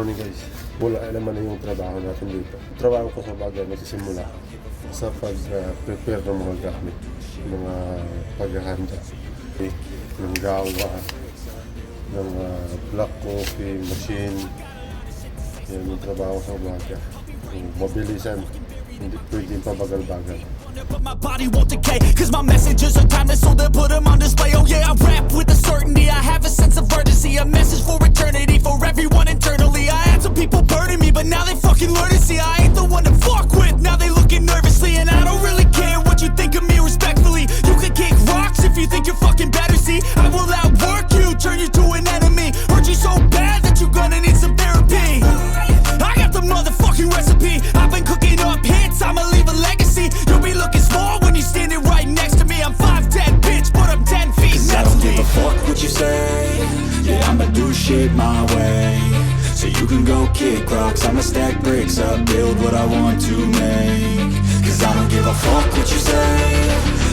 morning guys. Wala naman na yung trabaho natin dito. Trabaho ko sa bagay nagsisimula sa pag-prepare ng mga gamit, mga paghahanda ng gawa, ng black coffee machine. Yan yung trabaho sa bagay. Mabilisan, hindi pwedeng pabagal-bagal. But my body won't decay, cause my messages are timeless, so they'll put them on display. Oh yeah, I rap with a certainty, I have a sense of urgency, a message for eternity, for everyone internally. I had some people burning me, but now they fucking learn to see I ain't the one to fuck with, now they looking nervously. And I don't really care what you think of me respectfully. You can kick rocks if you think you're fucking better, see I will outwork you, turn you to an enemy. Hurt you so bad that you're gonna need some therapy. I got the motherfucking recipe, I've been cooking up hits, I'ma leave a legacy. You'll be looking small when you're standing right next to me. I'm 5'10", bitch, but I'm 10 feet. Cause I don't give a fuck what you say. Yeah, I'ma do shit my way. So you can go kick rocks, I'ma stack bricks up, build what I want to make. Cause I don't give a fuck what you say.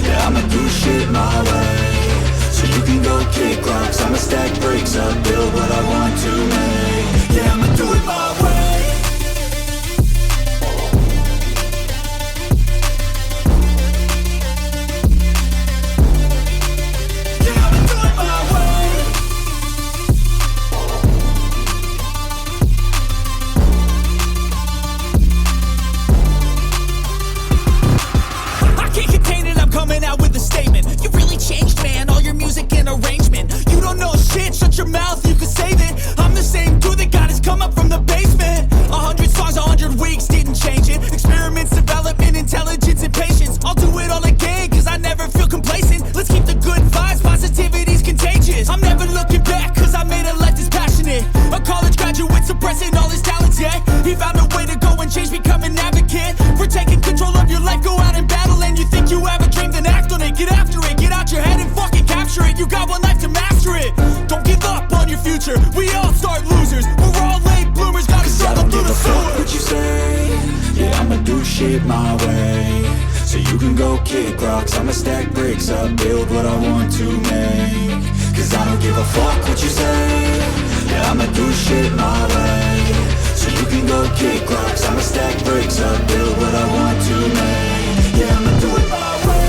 Yeah, I'ma do shit my way. So you can go kick rocks, I'ma stack bricks up, build what I want to make. Yeah, I'ma do it my way. Shut your mouth, you can save it. I'm the same dude that got his come up from the basement. 100 songs, 100 weeks, didn't change it. Experiments, development, intelligence, and patience. I'll do it all again, cause I never feel complacent. Let's keep the good vibes, positivity's contagious. I'm never looking back, cause I made a life that's passionate. A college graduate suppressing all his talents, yeah. He found a way to go and change, become an advocate. For taking control of your life, go out and battle. And you think you have a dream, then act on it. Get after it, get out your head and fucking capture it. You got one life to master it. Don't give up on your future, we all start losers. We're all late bloomers, gotta struggle through the sewer. What you say? Yeah, I'ma do shit my way. So you can go kick rocks, I'ma stack bricks up, build what I want to make. Cause I don't give a fuck what you say. Yeah, I'ma do shit my way. So you can go kick rocks, I'ma stack bricks up, build what I want to make. Yeah, I'ma do it my way.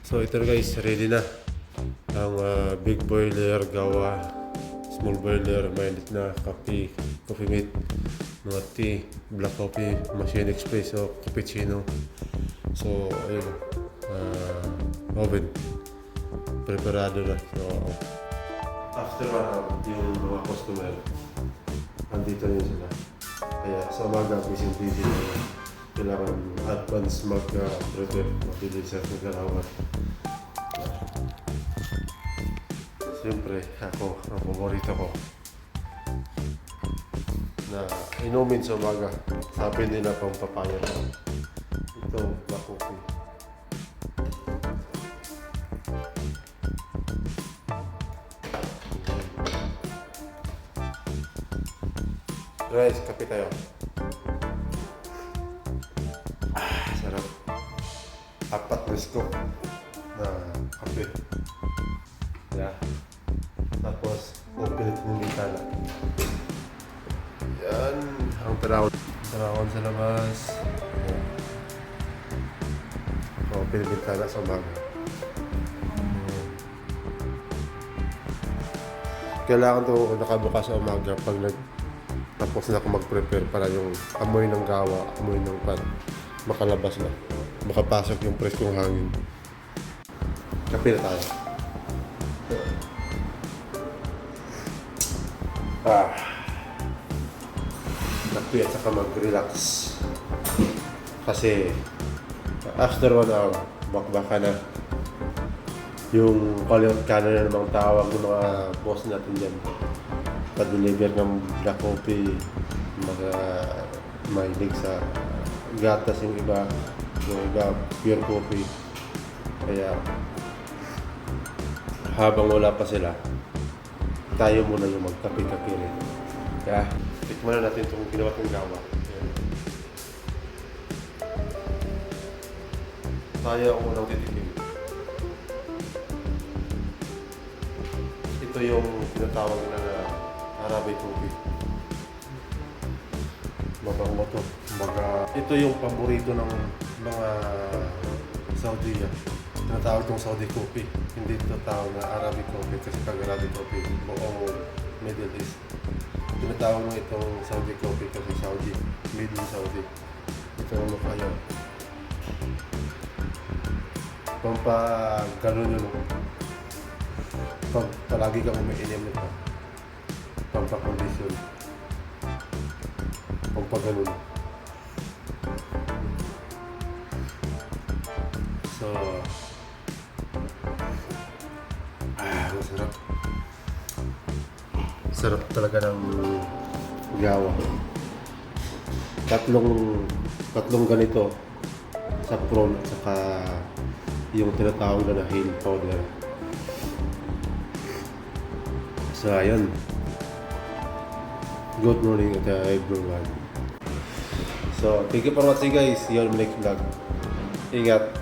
So ito guys, ready na ang big boiler gawa, small boiler, mainit na coffee mate, mga tea, black coffee, machine espresso, cappuccino. So ayun, oven preparado na. So after yung mga customer andito na sila, kaya sa umaga busy na. Kailangan advance mag-prepare, mabilis at mag-arawat. Siyempre, ako, ang paborito ko na inumin sa umaga. Sabi nila pang papaya na. Ito, black coffee. Guys, kape tayo. Sarap. 4 na scoop na kape. Yeah. Tapos, upilit ng bintana. Yan. Ang tarawan sa labas. Yan. o pinibintana sa umaga. Kailangan to nakabukas sa umaga pag tapos na ako mag-prepare para yung amoy ng gawa, amoy ng pan makalabas na, makapasok yung preskong hangin. Kape na tayo. Kape at saka mag-relax. Kasi after 1 hour, bakbaka na. Yung call-out ka na namang tawag ng mga boss natin dyan. Pa-deliver ng black coffee, mahilig sa gatas yung iba pure coffee. Kaya habang wala pa sila, tayo muna yung magkape-kape rin. Kaya tikman na natin itong ginawa kong gawa. Tayo ang unang titikim. Ito yung tinatawag na Arabic coffee. Mabango to. Ito yung paborito ng mga Saudi. Tinatawag itong Saudi coffee. Hindi tinatawag na Arabic coffee kasi pag Arabic coffee buong Middle East. Tinatawag mo itong Saudi coffee kasi Saudi, Middle Saudi. Ito ang mukha yun. Pampaganon yun. Pag palagi kang umiinom nito, pampakondisyon. Pampaganon. So, masarap. Sarap talaga ng gawa. Tatlong ganito sa prawn at saka yung tinatawag na hill powder. So, ayun. Good morning everyone. So, thank you for watching guys. See you on my next vlog. Ingat.